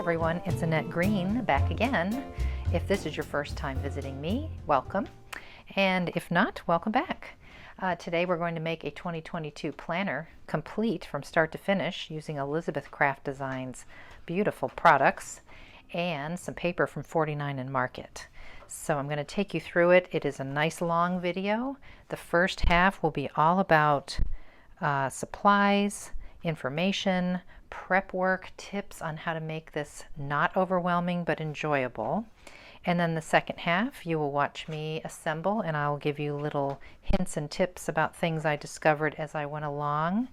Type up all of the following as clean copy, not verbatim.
everyone, it's Annette Green back again. If this is your first time visiting me, welcome. And if not, welcome back. Today we're going to make a 2022 planner complete from start to finish using Elizabeth Craft Design's beautiful products and some paper from 49 and Market. So I'm going to take you through it. It is a nice long video. The first half will be all about supplies, information, prep work, tips on how to make this not overwhelming but enjoyable. And then the second half you will watch me assemble, and I'll give you little hints and tips about things I discovered as I went along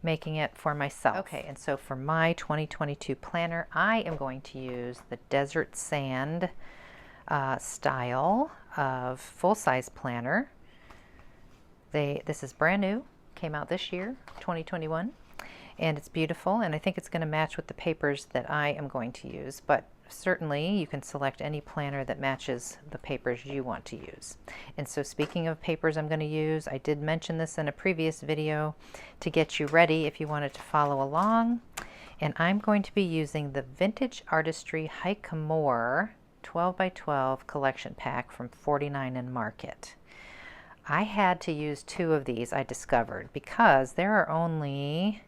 making it for myself. Okay, and so for my 2022 planner, I am going to use the Desert Sand style of full-size planner. This is brand new, came out this year, 2021, and it's beautiful, and I think it's going to match with the papers that I am going to use, but certainly you can select any planner that matches the papers you want to use. And so speaking of papers I'm going to use, I did mention this in a previous video to get you ready if you wanted to follow along, and I'm going to be using the Vintage Artistry Hike-More 12 by 12 collection pack from 49 and Market. I had to use 2 of these, I discovered, because there are only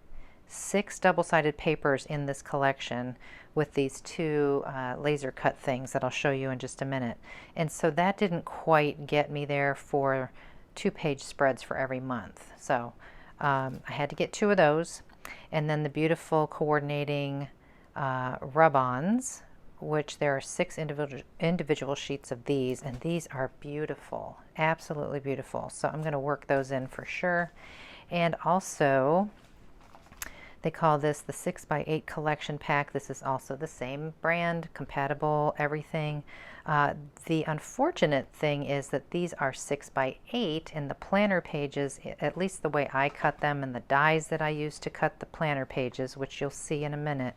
6 double-sided papers in this collection with these 2 laser cut things that I'll show you in just a minute. And so that didn't quite get me there for 2-page spreads for every month. So I had to get 2 of those. And then the beautiful coordinating rub-ons, which there are 6 individual sheets of these, and these are beautiful, absolutely beautiful. So I'm going to work those in for sure. And also, they call this the 6x8 collection pack. This is also the same brand, compatible, everything. The unfortunate thing is that these are 6x8, and the planner pages, at least the way I cut them and the dies that I use to cut the planner pages, which you'll see in a minute,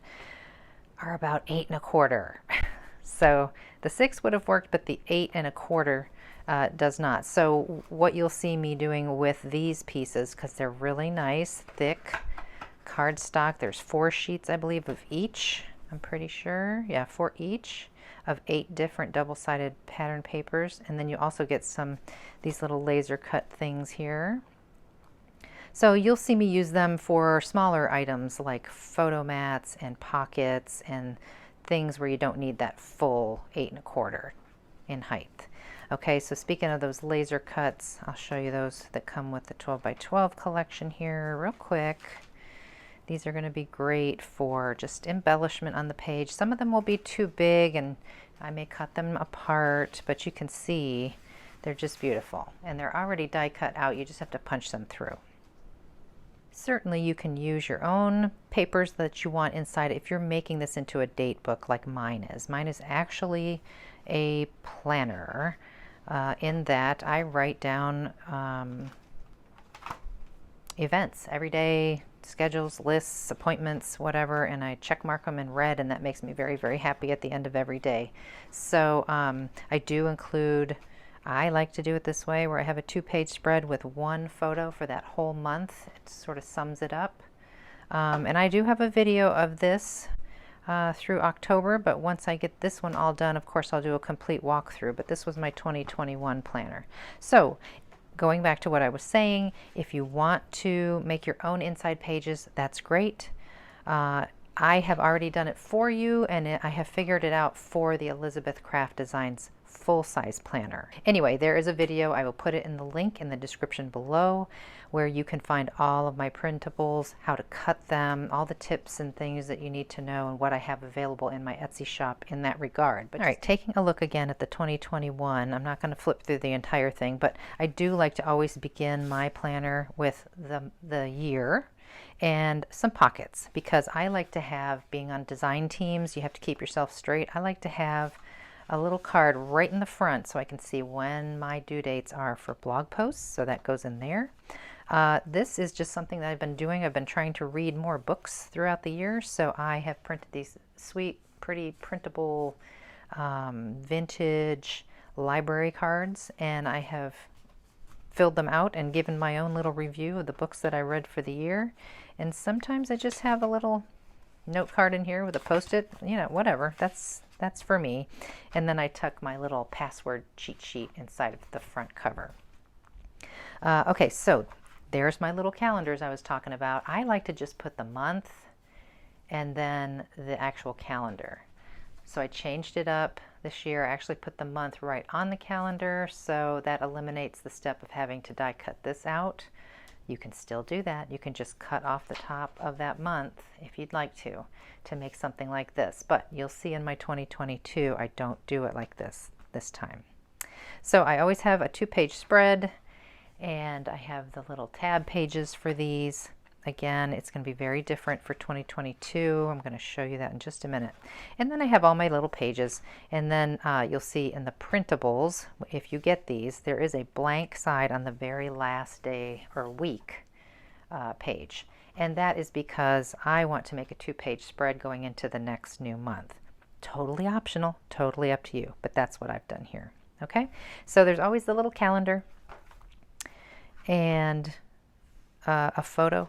are about 8 1/4. So the 6 would have worked, but the 8 1/4 does not. So what you'll see me doing with these pieces, because they're really nice, thick cardstock, there's 4 sheets I believe of each, I'm pretty sure, yeah, 4 each of 8 different double-sided pattern papers, and then you also get these little laser cut things here. So you'll see me use them for smaller items like photo mats and pockets and things where you don't need that full 8 1/4 in height. Okay, so speaking of those laser cuts, I'll show you those that come with the 12 by 12 collection here real quick. These are going to be great for just embellishment on the page. Some of them will be too big and I may cut them apart, but you can see they're just beautiful. And they're already die cut out, you just have to punch them through. Certainly you can use your own papers that you want inside if you're making this into a date book like mine is. Mine is actually a planner in that I write down events, everyday schedules, lists, appointments, whatever, and I check mark them in red, and that makes me very, very happy at the end of every day. So I do include, I like to do it this way where I have a 2-page spread with 1 photo for that whole month. It sort of sums it up. And I do have a video of this through October, but once I get this one all done, of course I'll do a complete walkthrough, but this was my 2021 planner. So going back to what I was saying, if you want to make your own inside pages, that's great. I have already done it for you, and I have figured it out for the Elizabeth Craft Designs full-size planner. Anyway, there is a video, I will put it in the link in the description below, where you can find all of my printables, how to cut them, all the tips and things that you need to know, and what I have available in my Etsy shop in that regard. But all right, taking a look again at the 2021, I'm not going to flip through the entire thing, but I do like to always begin my planner with the year and some pockets, because I like to have, being on design teams, you have to keep yourself straight. I like to have a little card right in the front so I can see when my due dates are for blog posts, so that goes in there. This is just something that I've been doing. I've been trying to read more books throughout the year, so I have printed these sweet, pretty printable vintage library cards, and I have filled them out and given my own little review of the books that I read for the year. And sometimes I just have a little note card in here with a Post-it, you know, whatever. That's for me. And then I tuck my little password cheat sheet inside of the front cover. Okay, so there's my little calendars I was talking about. I like to just put the month and then the actual calendar. So I changed it up this year. I actually put the month right on the calendar, so that eliminates the step of having to die cut this out. You can still do that. You can just cut off the top of that month if you'd like to make something like this. But you'll see in my 2022, I don't do it like this time. So I always have a 2-page spread, and I have the little tab pages for these. Again, it's going to be very different for 2022. I'm going to show you that in just a minute. And then I have all my little pages. And then you'll see in the printables, if you get these, there is a blank side on the very last day or week page. And that is because I want to make a 2-page spread going into the next new month. Totally optional, totally up to you, but that's what I've done here. Okay, so there's always the little calendar and a photo.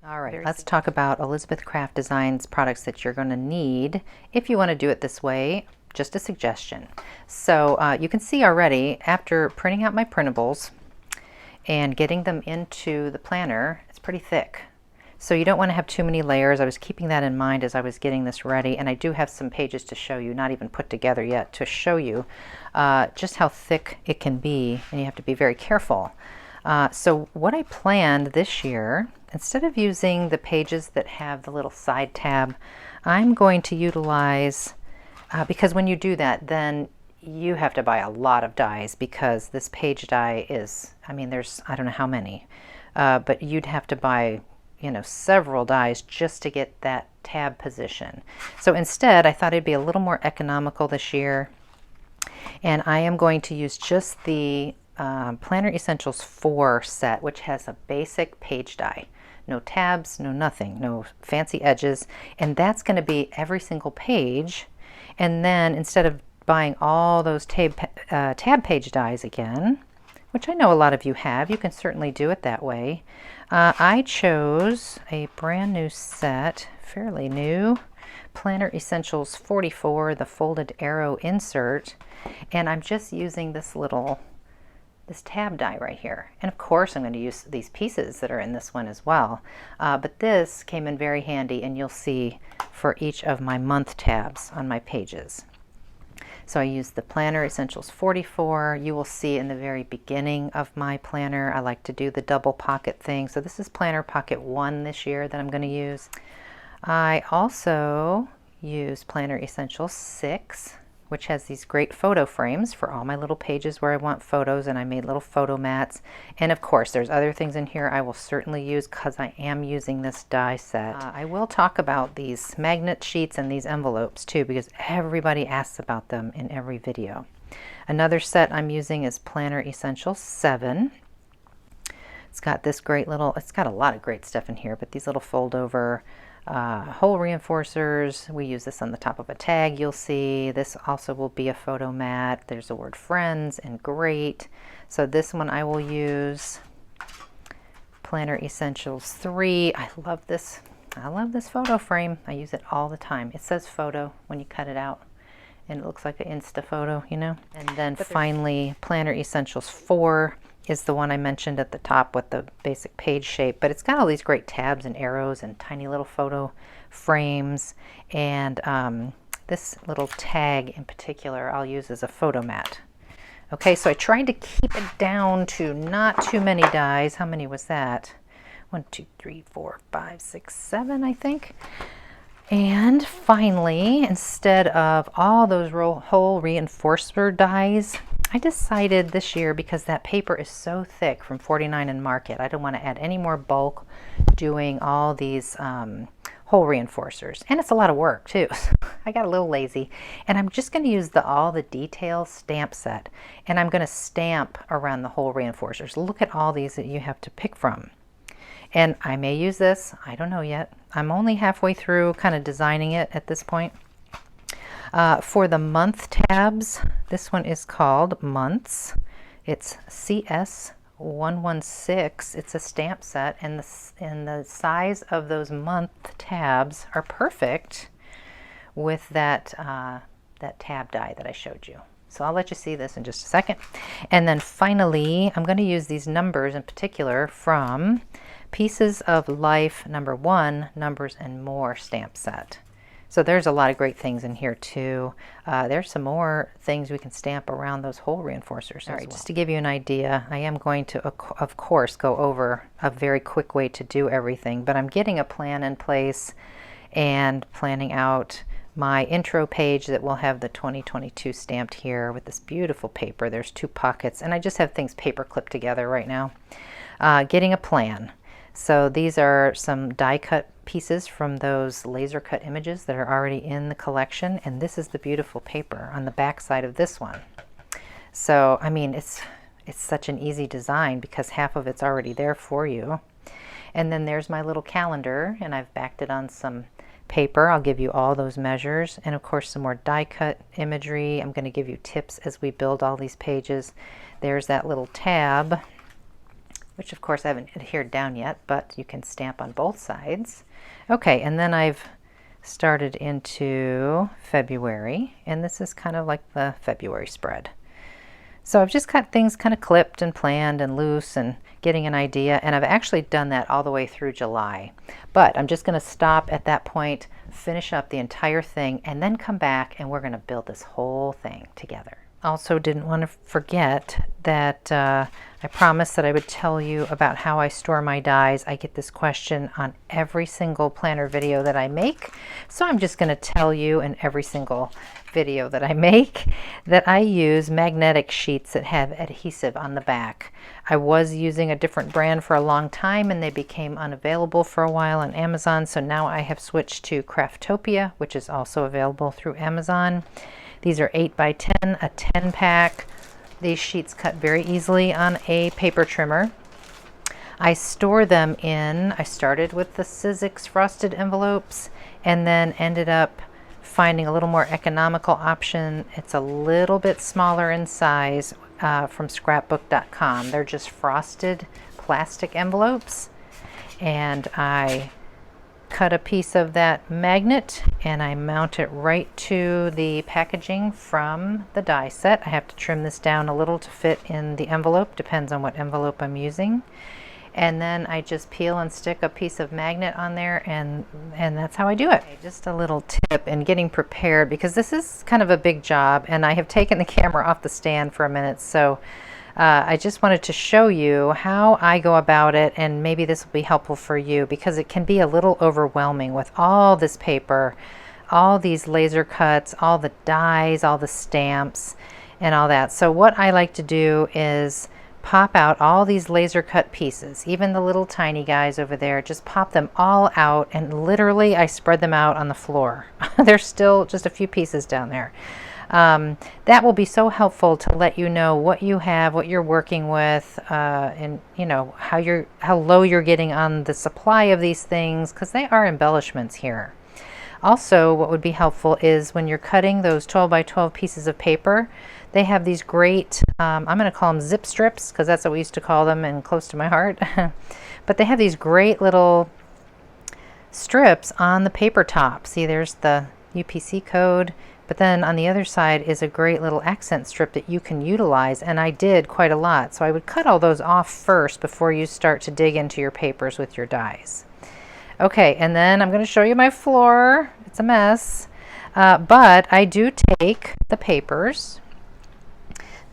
All right, let's talk about Elizabeth Craft Designs products that you're going to need if you want to do it this way. Just a suggestion. So you can see already after printing out my printables and getting them into the planner, it's pretty thick. So you don't want to have too many layers. I was keeping that in mind as I was getting this ready, and I do have some pages to show you, not even put together yet, to show you just how thick it can be, and you have to be very careful. So what I planned this year, instead of using the pages that have the little side tab, I'm going to utilize, because when you do that, then you have to buy a lot of dies, because this page die is, I mean, there's, I don't know how many, but you'd have to buy, you know, several dies just to get that tab position. So instead, I thought it'd be a little more economical this year, and I am going to use just the Planner Essentials 4 set, which has a basic page die. No tabs, no nothing, no fancy edges. And that's going to be every single page. And then instead of buying all those tab page dies again, which I know a lot of you have, you can certainly do it that way. I chose a brand new set, fairly new, Planner Essentials 44, the folded arrow insert. And I'm just using this tab die right here. And of course I'm going to use these pieces that are in this one as well. But this came in very handy, and you'll see for each of my month tabs on my pages. So I used the Planner Essentials 44. You will see in the very beginning of my planner, I like to do the double pocket thing. So this is Planner Pocket 1 this year that I'm going to use. I also use Planner Essentials 6, which has these great photo frames for all my little pages where I want photos, and I made little photo mats. And of course, there's other things in here I will certainly use because I am using this die set. I will talk about these magnet sheets and these envelopes too, because everybody asks about them in every video. Another set I'm using is Planner Essentials 7. It's got this great little, it's got a lot of great stuff in here, but these little fold over hole reinforcers. We use this on the top of a tag. You'll see this also will be a photo mat. There's the word friends and great. So this one I will use. Planner Essentials 3. I love this photo frame. I use it all the time. It says photo when you cut it out, and it looks like an Insta photo, you know. And then finally, Planner Essentials 4 is the one I mentioned at the top with the basic page shape, but it's got all these great tabs and arrows and tiny little photo frames. And this little tag in particular I'll use as a photo mat. Okay, so I tried to keep it down to not too many dies. How many was that? 1, 2, 3, 4, 5, 6, 7, I think. And finally, instead of all those hole reinforcer dies, I decided this year, because that paper is so thick from 49 and Market, I don't want to add any more bulk doing all these hole reinforcers. And it's a lot of work too. So I got a little lazy, and I'm just going to use the All the Details stamp set, and I'm going to stamp around the hole reinforcers. Look at all these that you have to pick from. And I may use this, I don't know yet. I'm only halfway through kind of designing it at this point. For the month tabs, this one is called Months. It's CS 116. It's a stamp set, and the size of those month tabs are perfect with that that tab die that I showed you. So I'll let you see this in just a second. And then finally, I'm going to use these numbers in particular from Pieces of Life #1, Numbers and More stamp set. So there's a lot of great things in here too. There's some more things we can stamp around those hole reinforcers. All right, just to give you an idea, I am going to, of course, go over a very quick way to do everything, but I'm getting a plan in place and planning out my intro page that will have the 2022 stamped here with this beautiful paper. There's 2 pockets, and I just have things paper clipped together right now. Getting a plan. So these are some die cut pieces from those laser cut images that are already in the collection, and this is the beautiful paper on the back side of this one. So I mean, it's such an easy design because half of it's already there for you. And then there's my little calendar, and I've backed it on some paper. I'll give you all those measures, and of course some more die cut imagery. I'm going to give you tips as we build all these pages. There's that little tab, which of course I haven't adhered down yet, but you can stamp on both sides. Okay, and then I've started into February, and this is kind of like the February spread. So I've just got things kind of clipped and planned and loose and getting an idea, and I've actually done that all the way through July. But I'm just going to stop at that point, finish up the entire thing, and then come back and we're going to build this whole thing together. Also didn't want to forget that I promised that I would tell you about how I store my dies. I get this question on every single planner video that I make, so I'm just going to tell you in every single video that I make that I use magnetic sheets that have adhesive on the back. I was using a different brand for a long time, and they became unavailable for a while on Amazon, so now I have switched to Craftopia, which is also available through Amazon. These are 8 by 10, a 10 pack. These sheets cut very easily on a paper trimmer. I store them in, I started with the Sizzix frosted envelopes and then ended up finding a little more economical option. It's a little bit smaller in size from scrapbook.com. They're just frosted plastic envelopes, and I cut a piece of that magnet and I mount it right to the packaging from the die set. I have to trim this down a little to fit in the envelope, depends on what envelope I'm using. And then I just peel and stick a piece of magnet on there, and that's how I do it. Just a little tip in getting prepared, because this is kind of a big job, and I have taken the camera off the stand for a minute, so I just wanted to show you how I go about it, and maybe this will be helpful for you, because it can be a little overwhelming with all this paper, all these laser cuts, all the dies, all the stamps, and all that. So what I like to do is pop out all these laser cut pieces, even the little tiny guys over there, just pop them all out, and literally I spread them out on the floor. There's still just a few pieces down there. That will be so helpful to let you know what you have, what you're working with, and you know how low you're getting on the supply of these things, because they are embellishments here. Also, what would be helpful is when you're cutting those 12 by 12 pieces of paper, they have these great, I'm going to call them zip strips, because that's what we used to call them and close to my heart. But they have these great little strips on the paper top. See, there's the UPC code, but then on the other side is a great little accent strip that you can utilize, and I did quite a lot. So I would cut all those off first before you start to dig into your papers with your dies. Okay, and then I'm going to show you my floor. It's a mess, but I do take the papers.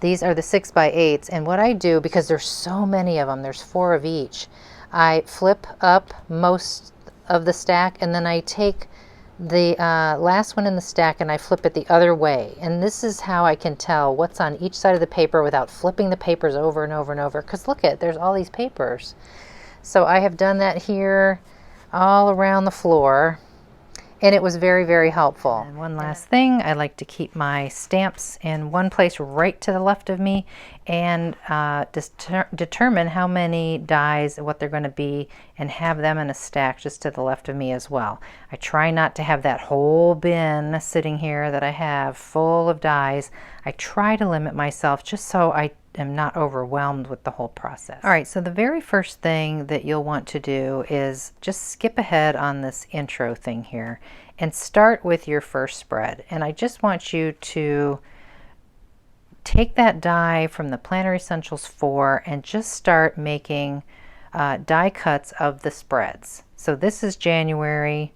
These are the 6 by 8s, and what I do, because there's so many of them, there's 4 of each, I flip up most of the stack, and then I take the last one in the stack and I flip it the other way. And this is how I can tell what's on each side of the paper without flipping the papers over and over and over, because look at, there's all these papers. So I have done that here all around the floor, and it was very, very helpful. And one last thing, I like to keep my stamps in one place right to the left of me, and determine how many dies, what they're going to be, and have them in a stack just to the left of me as well. I try not to have that whole bin sitting here that I have full of dies. I try to limit myself just so I am not overwhelmed with the whole process. All right, so the very first thing that you'll want to do is just skip ahead on this intro thing here and start with your first spread. And I just want you to take that die from the Planner Essentials 4 and just start making die cuts of the spreads. So this is January,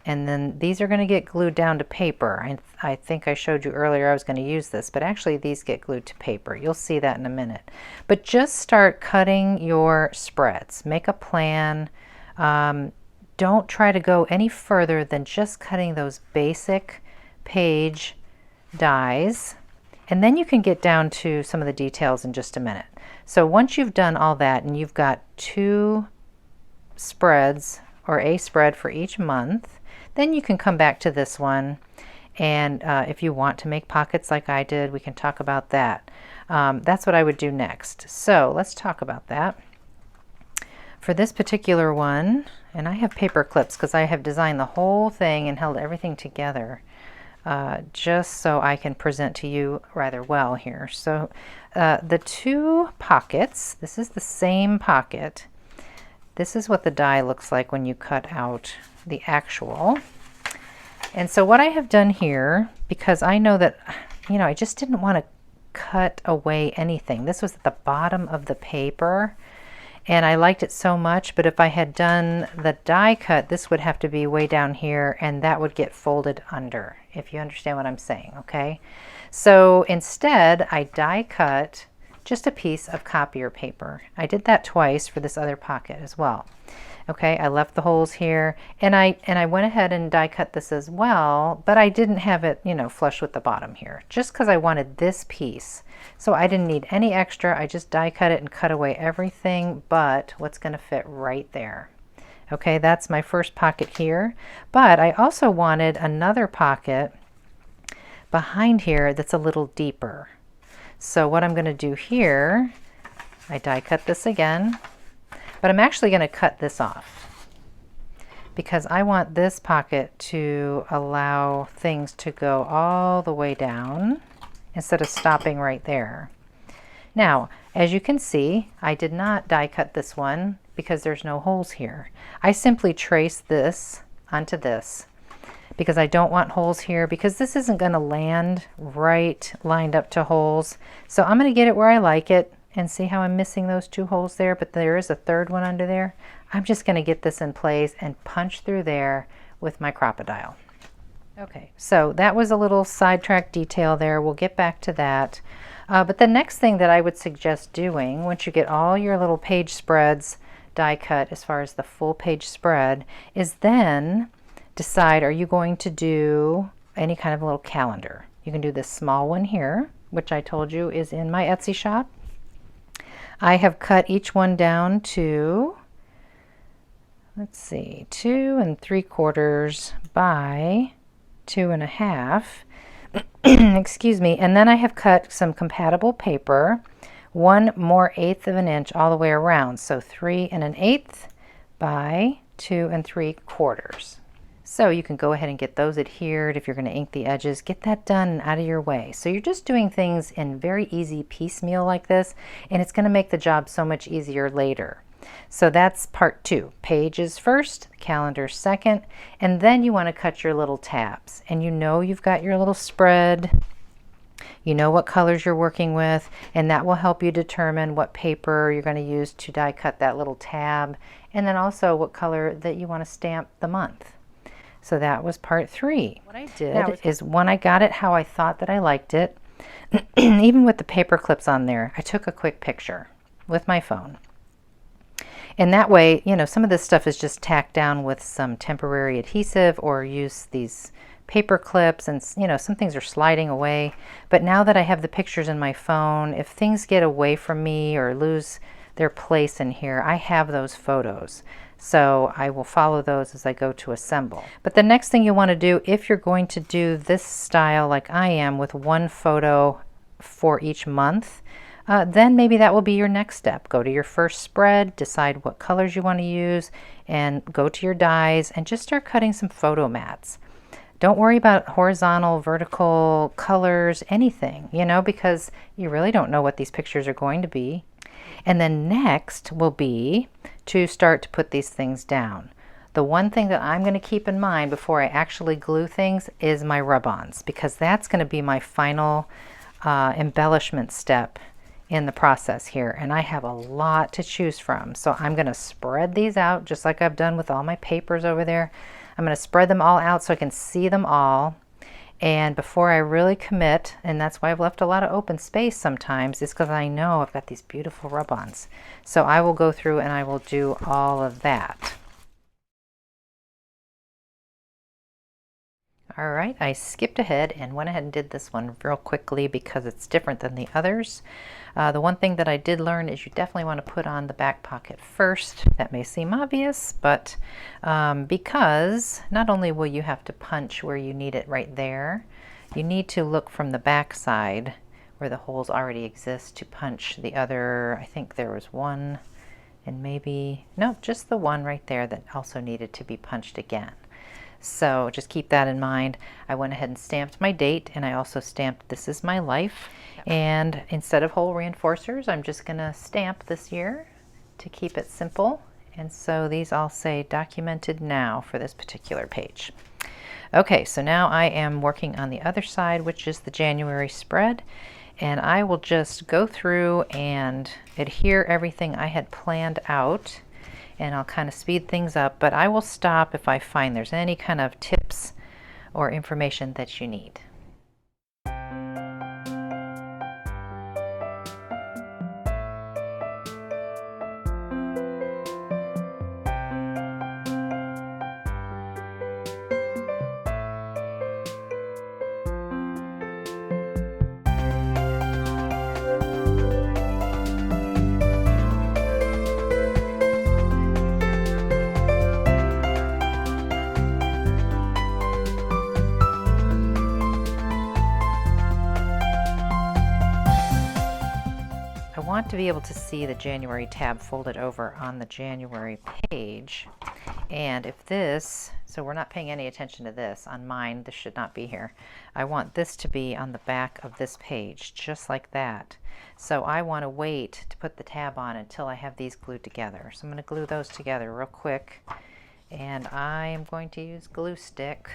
and then these are going to get glued down to paper. I think I showed you earlier I was going to use this, but actually these get glued to paper. You'll see that in a minute. But just start cutting your spreads. Make a plan. Don't try to go any further than just cutting those basic page dies. And then you can get down to some of the details in just a minute. So once you've done all that and you've got 2 spreads or a spread for each month, then you can come back to this one, and if you want to make pockets like I did, we can talk about that. That's what I would do next. So let's talk about that. For this particular one, and I have paper clips because I have designed the whole thing and held everything together just so I can present to you rather well here. So the 2 pockets, this is the same pocket. This is what the die looks like when you cut out the actual. And so what I have done here, because I know that, you know, I just didn't want to cut away anything. This was at the bottom of the paper and I liked it so much, but if I had done the die cut, this would have to be way down here and that would get folded under, if you understand what I'm saying, okay? So instead, I die cut just a piece of copier paper. I did that twice for this other pocket as well. Okay, I left the holes here, and I went ahead and die cut this as well, but I didn't have it, you know, flush with the bottom here, just because I wanted this piece. So I didn't need any extra. I just die cut it and cut away everything but what's going to fit right there. Okay, that's my first pocket here, but I also wanted another pocket behind here that's a little deeper. So what I'm going to do here, I die cut this again, but I'm actually going to cut this off because I want this pocket to allow things to go all the way down instead of stopping right there. Now, as you can see, I did not die cut this one because there's no holes here. I simply traced this onto this because I don't want holes here because this isn't going to land right lined up to holes. So I'm going to get it where I like it. And see how I'm missing those 2 holes there, but there is a third one under there. I'm just going to get this in place and punch through there with my crocodile. Okay, so that was a little sidetrack detail there. We'll get back to that. But the next thing that I would suggest doing, once you get all your little page spreads die cut as far as the full page spread, is then decide, are you going to do any kind of a little calendar? You can do this small one here, which I told you is in my Etsy shop. I have cut each one down to, let's see, 2 3/4 by 2 1/2. Excuse me. And then I have cut some compatible paper, 1 more 1/8 of an inch all the way around. So 3 1/8 by 2 3/4. So you can go ahead and get those adhered. If you're going to ink the edges, get that done and out of your way. So you're just doing things in very easy piecemeal like this, and it's going to make the job so much easier later. So that's part 2. Pages first, calendar second, and then you want to cut your little tabs. And you know you've got your little spread. You know what colors you're working with, and that will help you determine what paper you're going to use to die cut that little tab, and then also what color that you want to stamp the month. So that was part 3. What I did is when I got it how I thought that I liked it, even with the paper clips on there, I took a quick picture with my phone. And that way, you know, some of this stuff is just tacked down with some temporary adhesive or use these paper clips, and you know, some things are sliding away. But now that I have the pictures in my phone, if things get away from me or lose their place in here, I have those photos. So I will follow those as I go to assemble. But the next thing you want to do, if you're going to do this style like I am with 1 photo for each month, then maybe that will be your next step. Go to your first spread, decide what colors you want to use, and go to your dies and just start cutting some photo mats. Don't worry about horizontal, vertical colors, anything, you know, because you really don't know what these pictures are going to be. And then next will be to start to put these things down. The one thing that I'm going to keep in mind before I actually glue things is my rub-ons, because that's going to be my final embellishment step in the process here. And I have a lot to choose from. So I'm going to spread these out just like I've done with all my papers over there. I'm going to spread them all out so I can see them all. And before I really commit, and that's why I've left a lot of open space sometimes, is because I know I've got these beautiful rub-ons. So I will go through and I will do all of that. All right, I skipped ahead and went ahead and did this one real quickly because it's different than the others. The one thing that I did learn is you definitely want to put on the back pocket first. That may seem obvious, but because not only will you have to punch where you need it right there, you need to look from the back side where the holes already exist to punch the other. I think there was one, and maybe, no, just the one right there that also needed to be punched again. So just keep that in mind. I went ahead and stamped my date, and I also stamped "This is my life." And instead of hole reinforcers, I'm just going to stamp this year to keep it simple. And so these all say "Documented now" for this particular page. Okay, so now I am working on the other side, which is the January spread. And I will just go through and adhere everything I had planned out. And I'll kind of speed things up, but I will stop if I find there's any kind of tips or information that you need. I want to be able to see the January tab folded over on the January page. And if this, so we're not paying any attention to this on mine, this should not be here. I want this to be on the back of this page, just like that. So I want to wait to put the tab on until I have these glued together. So I'm going to glue those together real quick. And I am going to use glue stick.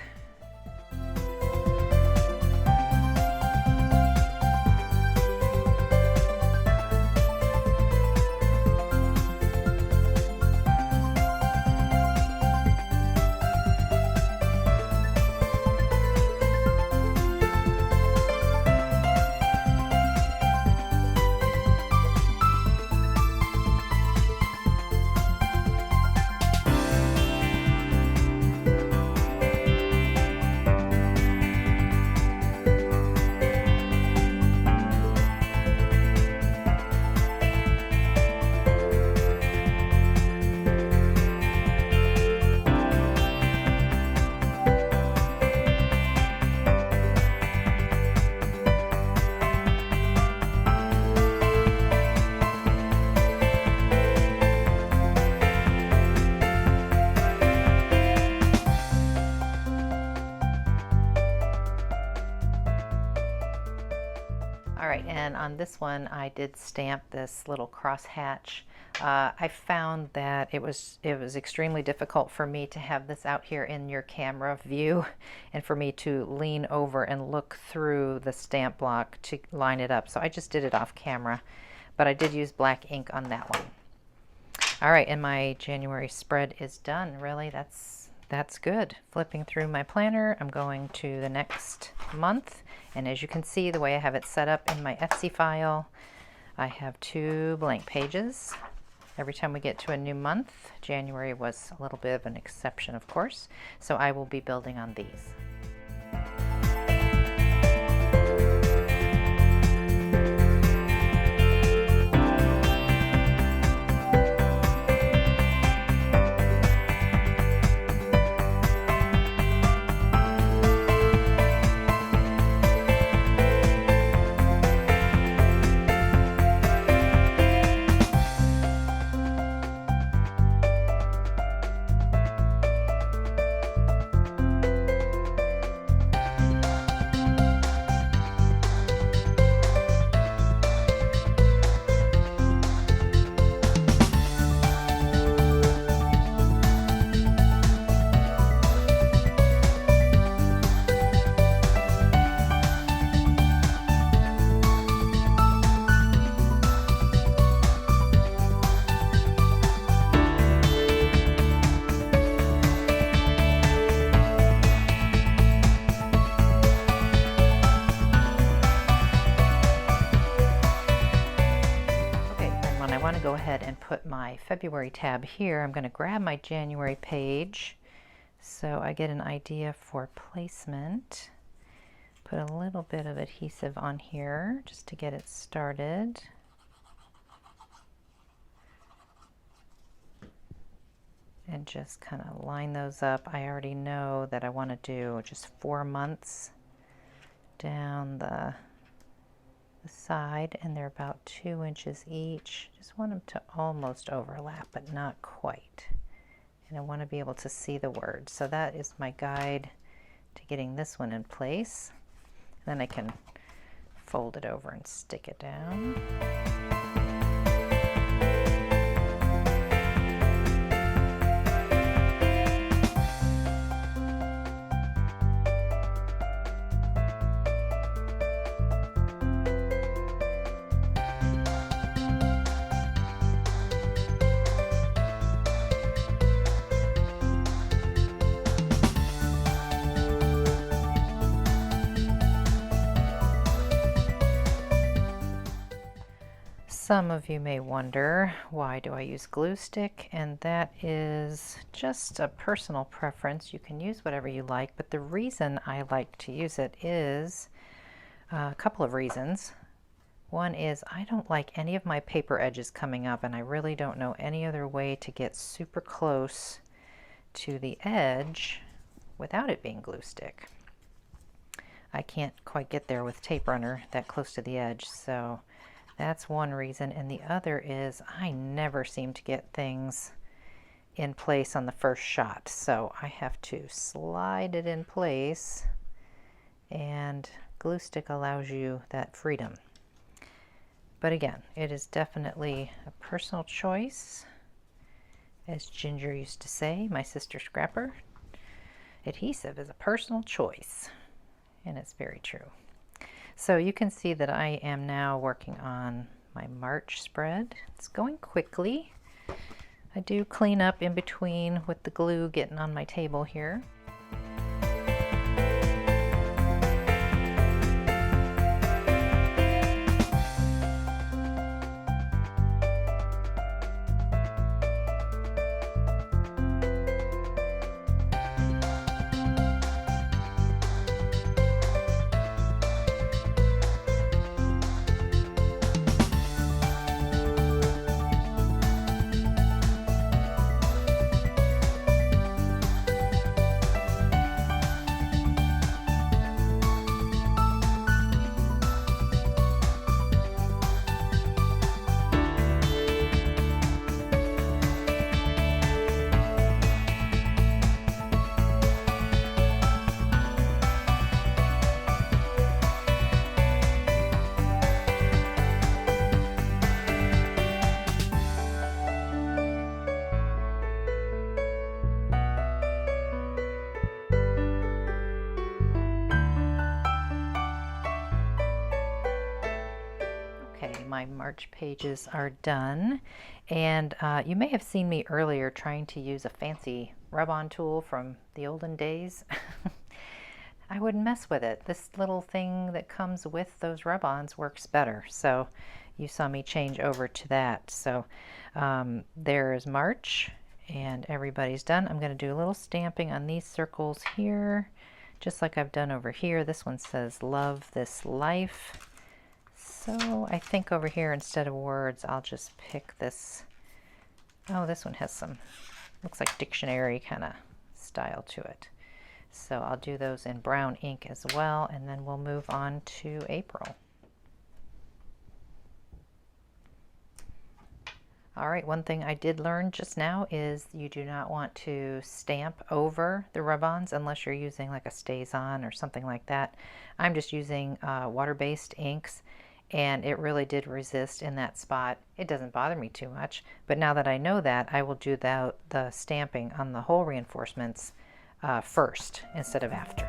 Alright, and on this one I did stamp this little crosshatch. I found that it was extremely difficult for me to have this out here in your camera view and for me to lean over and look through the stamp block to line it up. So I just did it off camera, but I did use black ink on that one. Alright, and my January spread is done. Really, that's good. Flipping through my planner, I'm going to the next month, and as you can see, the way I have it set up in my Etsy file, I have 2 blank pages. Every time we get to a new month, January was a little bit of an exception, of course, so I will be building on these. put my February tab here, I'm going to grab my January page so I get an idea for placement. Put a little bit of adhesive on here just to get it started. And just kind of line those up. I already know that I want to do just 4 months down the side, and they're about 2 inches each. Just want them to almost overlap, but not quite. And I want to be able to see the words. So that is my guide to getting this one in place. Then I can fold it over and stick it down. Some of you may wonder, why do I use glue stick? And that is just a personal preference. You can use whatever you like, but the reason I like to use it is a couple of reasons. One is I don't like any of my paper edges coming up, and I really don't know any other way to get super close to the edge without it being glue stick. I can't quite get there with tape runner that close to the edge, so that's one reason. And the other is I never seem to get things in place on the first shot, so I have to slide it in place, and glue stick allows you that freedom. But again, it is definitely a personal choice. As Ginger used to say, my sister Scrapper, adhesive is a personal choice, and it's very true. So you can see that I am now working on my March spread. It's going quickly. I do clean up in between with the glue getting on my table here. My March pages are done, and you may have seen me earlier trying to use a fancy rub-on tool from the olden days. I wouldn't mess with it. This little thing that comes with those rub-ons works better, so you saw me change over to that. So there's March, and everybody's done. I'm going to do a little stamping on these circles here, just like I've done over here. This one says love this life. So I think over here, instead of words, I'll just pick this. Oh, this one has some, looks like dictionary kind of style to it. So I'll do those in brown ink as well, and then we'll move on to April. All right, one thing I did learn just now is you do not want to stamp over the rub-ons unless you're using like a StazOn or something like that. I'm just using water-based inks, and it really did resist in that spot. It doesn't bother me too much, but now that I know that, I will do the stamping on the whole reinforcements first instead of after.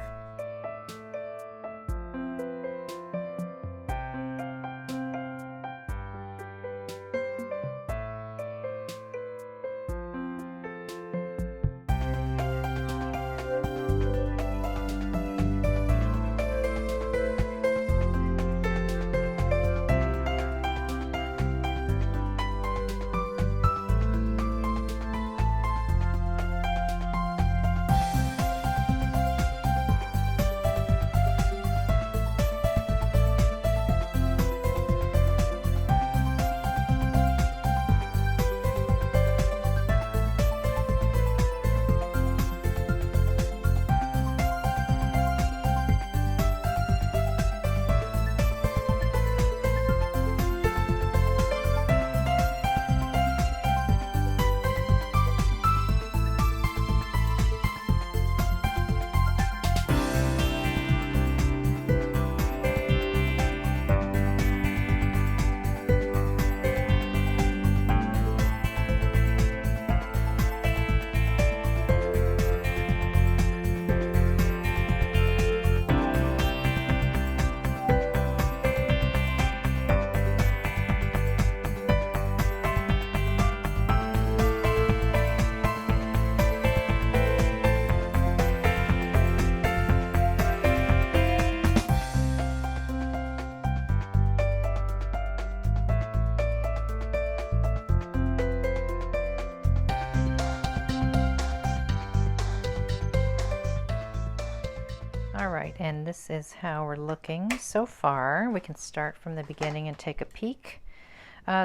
All right, and this is how we're looking so far. We can start from the beginning and take a peek.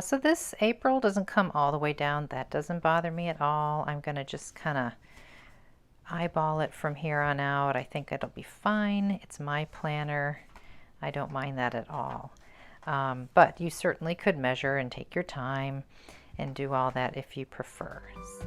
So this April doesn't come all the way down. That doesn't bother me at all. I'm going to just kind of eyeball it from here on out. I think it'll be fine. It's my planner. I don't mind that at all. But you certainly could measure and take your time and do all that if you prefer. So.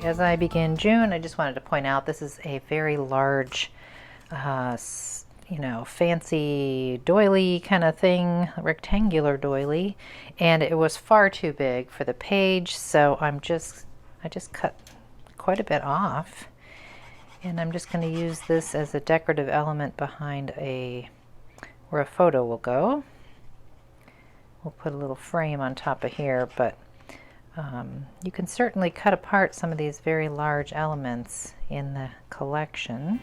As I begin June, I just wanted to point out this is a very large, fancy doily kind of thing, rectangular doily, and it was far too big for the page, so I just cut quite a bit off, and I'm just going to use this as a decorative element behind where a photo will go. We'll put a little frame on top of here, but you can certainly cut apart some of these very large elements in the collection.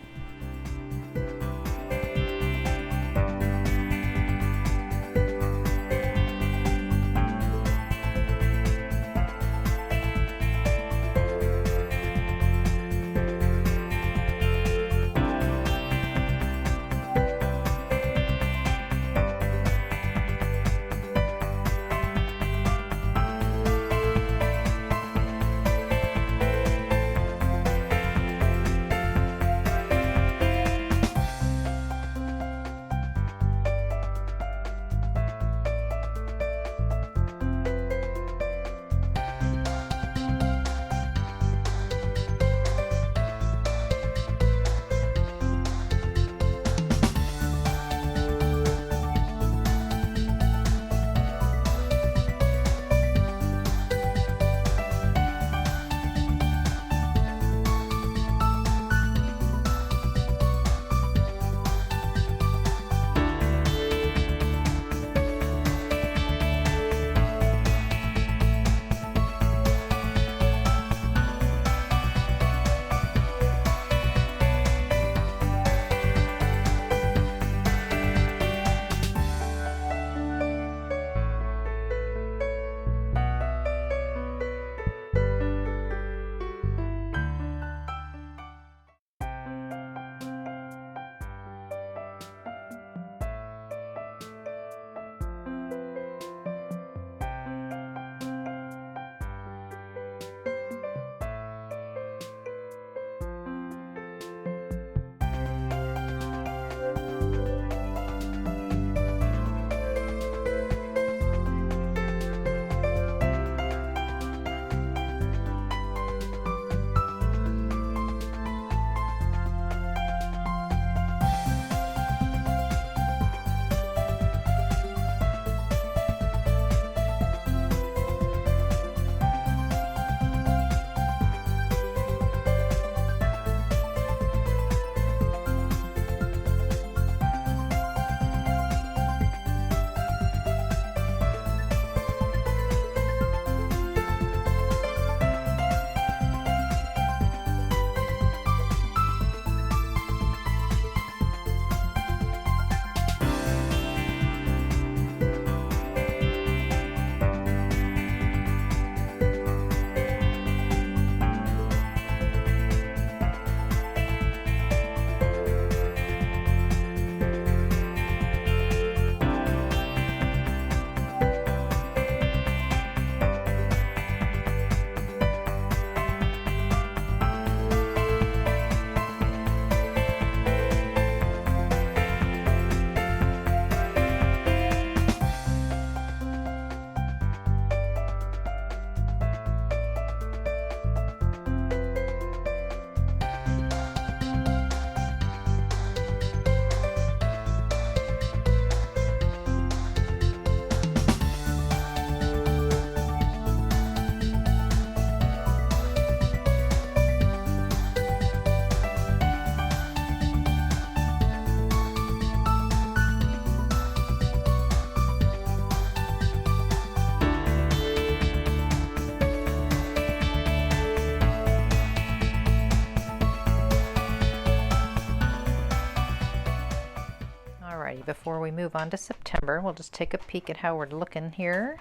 before we move on to September, we'll just take a peek at how we're looking here.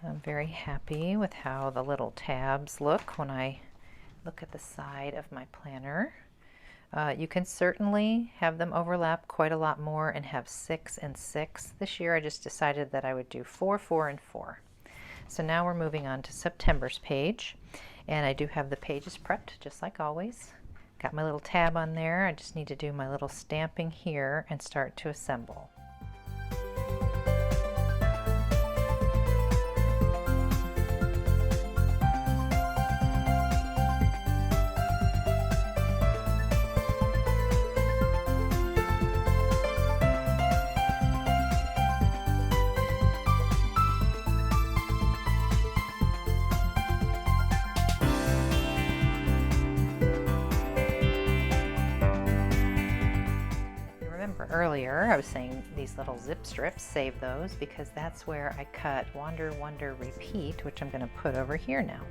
I'm very happy with how the little tabs look when I look at the side of my planner. You can certainly have them overlap quite a lot more and have 6 and 6. This year I just decided that I would do 4, 4, and 4. So now we're moving on to September's page, and I do have the pages prepped just like always. Got my little tab on there. I just need to do my little stamping here and start to assemble. Earlier I was saying these little zip strips, save those, because that's where I cut Wander, Wonder, Repeat, which I'm going to put over here now.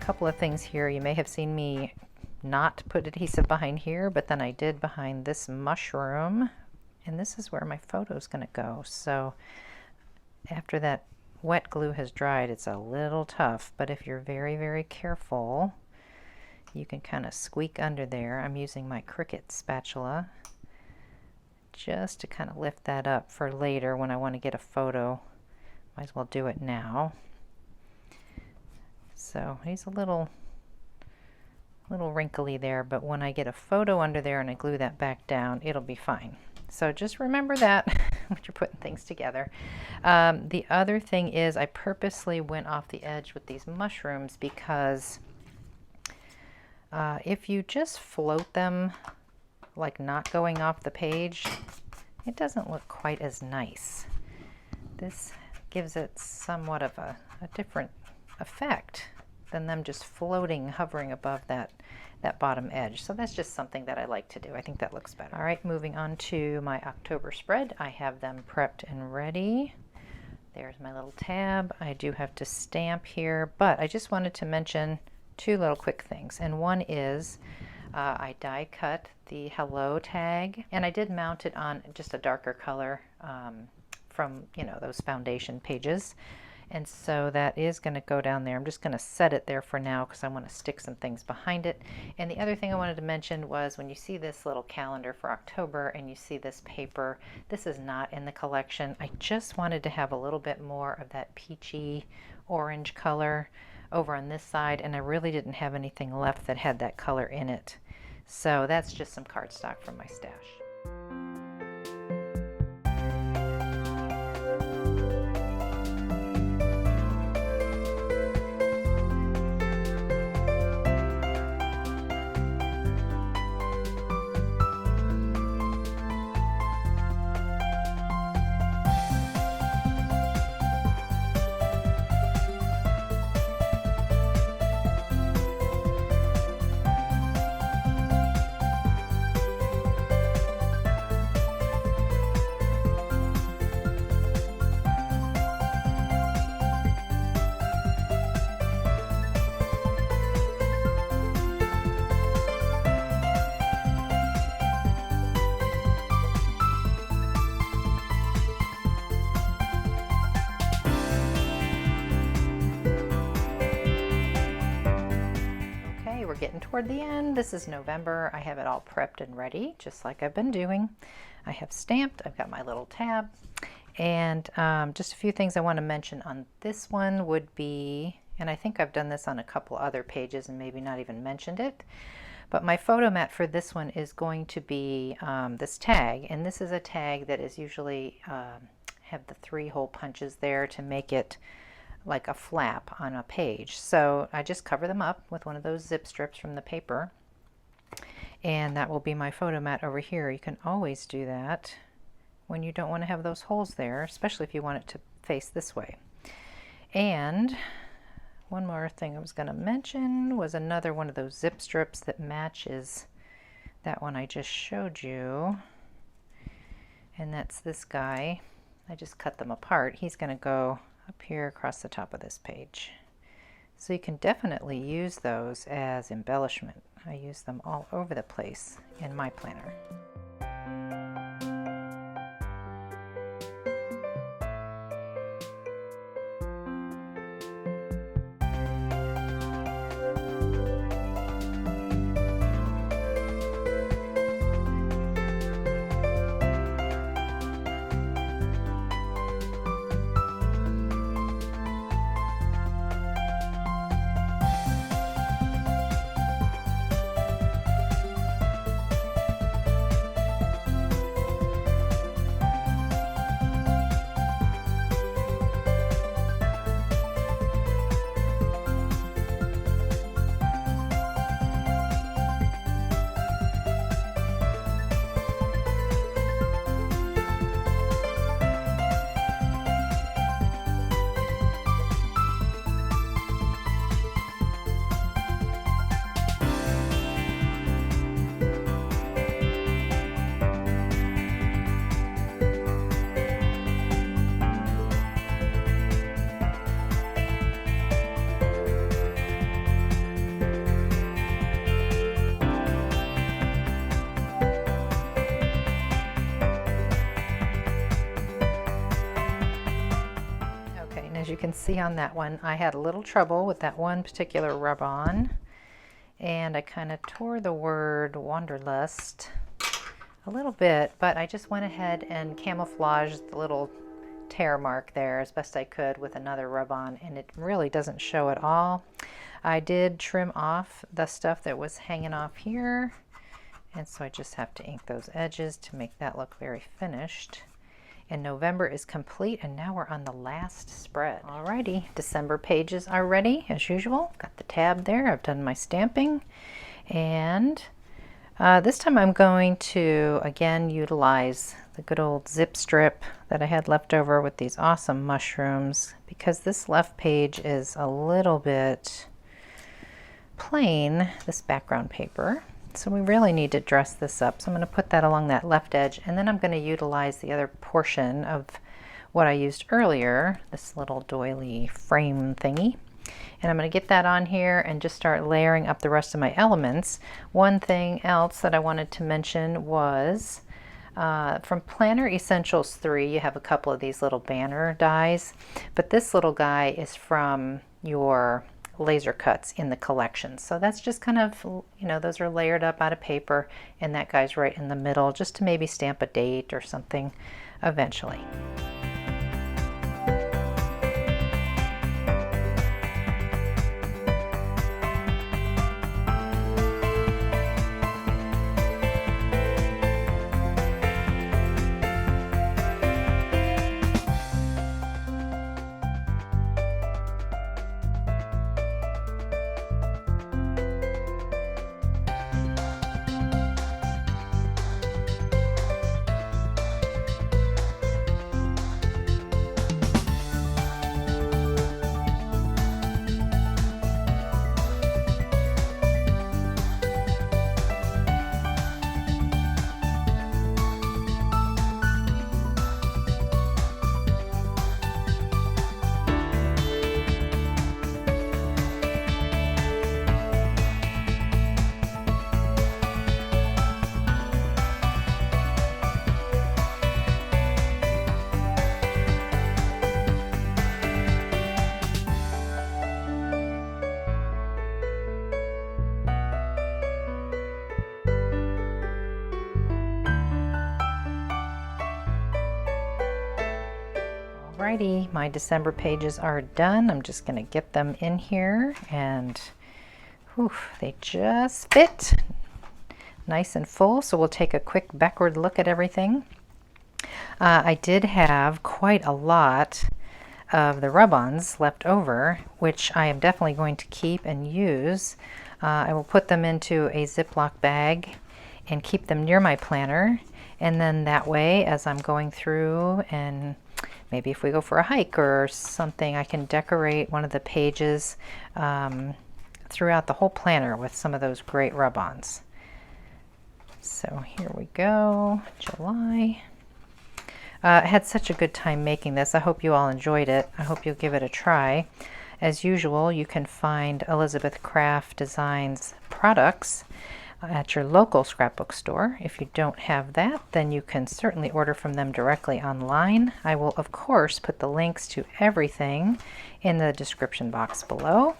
Couple of things here. You may have seen me not put adhesive behind here, but then I did behind this mushroom, and this is where my photo is going to go. So after that wet glue has dried, it's a little tough, but if you're very, very careful, you can kind of squeak under there. I'm using my Cricut spatula just to kind of lift that up for later when I want to get a photo. Might as well do it now. So he's a little wrinkly there, but when I get a photo under there and I glue that back down, it'll be fine. So just remember that when you're putting things together. The other thing is I purposely went off the edge with these mushrooms because if you just float them like not going off the page, it doesn't look quite as nice. This gives it somewhat of a different effect than them just floating, hovering above that bottom edge. So that's just something that I like to do. I think that looks better. All right, moving on to my October spread. I have them prepped and ready. There's my little tab. I do have to stamp here, but I just wanted to mention 2 little quick things. And one is I die cut the hello tag, and I did mount it on just a darker color from, you know, those foundation pages. And so that is going to go down there. I'm just going to set it there for now because I want to stick some things behind it. And the other thing I wanted to mention was when you see this little calendar for October and you see this paper, this is not in the collection. I just wanted to have a little bit more of that peachy orange color over on this side, and I really didn't have anything left that had that color in it. So that's just some cardstock from my stash. getting toward the end. This is November. I have it all prepped and ready, just like I've been doing. I have stamped, I've got my little tab, and just a few things I want to mention on this one would be, and I think I've done this on a couple other pages and maybe not even mentioned it, but my photo mat for this one is going to be this tag, and this is a tag that is usually have the 3 hole punches there to make it like a flap on a page. So I just cover them up with one of those zip strips from the paper, and that will be my photo mat over here. You can always do that when you don't want to have those holes there, especially if you want it to face this way. And one more thing I was going to mention was another one of those zip strips that matches that one I just showed you, and that's this guy. I just cut them apart. He's going to go up here across the top of this page. So you can definitely use those as embellishment. I use them all over the place in my planner. As you can see on that one, I had a little trouble with that one particular rub-on, and I kind of tore the word Wanderlust a little bit, but I just went ahead and camouflaged the little tear mark there as best I could with another rub-on, and it really doesn't show at all. I did trim off the stuff that was hanging off here, and so I just have to ink those edges to make that look very finished. And November is complete, and now we're on the last spread. Alrighty, December pages are ready as usual. Got the tab there, I've done my stamping, and this time I'm going to again utilize the good old zip strip that I had left over with these awesome mushrooms, because this left page is a little bit plain, this background paper. So we really need to dress this up. So I'm going to put that along that left edge, and then I'm going to utilize the other portion of what I used earlier, this little doily frame thingy. And I'm going to get that on here and just start layering up the rest of my elements. One thing else that I wanted to mention was from Planner Essentials 3, you have a couple of these little banner dies, but this little guy is from your laser cuts in the collection. So that's just kind of, you know, those are layered up out of paper, and that guy's right in the middle just to maybe stamp a date or something eventually. Alrighty, my December pages are done. I'm just going to get them in here, and whew, they just fit nice and full. So we'll take a quick backward look at everything. I did have quite a lot of the rub-ons left over, which I am definitely going to keep and use. I will put them into a Ziploc bag and keep them near my planner, and then that way, as I'm going through, and maybe if we go for a hike or something, I can decorate one of the pages throughout the whole planner with some of those great rub-ons. So here we go, July. I had such a good time making this. I hope you all enjoyed it. I hope you'll give it a try. As usual, you can find Elizabeth Craft Designs products at your local scrapbook store. If you don't have that, then you can certainly order from them directly online. I will, of course, put the links to everything in the description box below.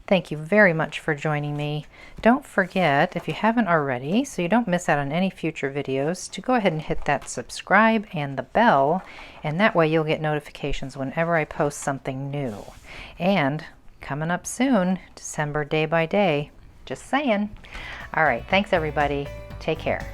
Thank you very much for joining me. Don't forget, if you haven't already, so you don't miss out on any future videos, to go ahead and hit that subscribe and the bell, and that way you'll get notifications whenever I post something new. And coming up soon, December day by day. Just saying. All right, thanks everybody. Take care.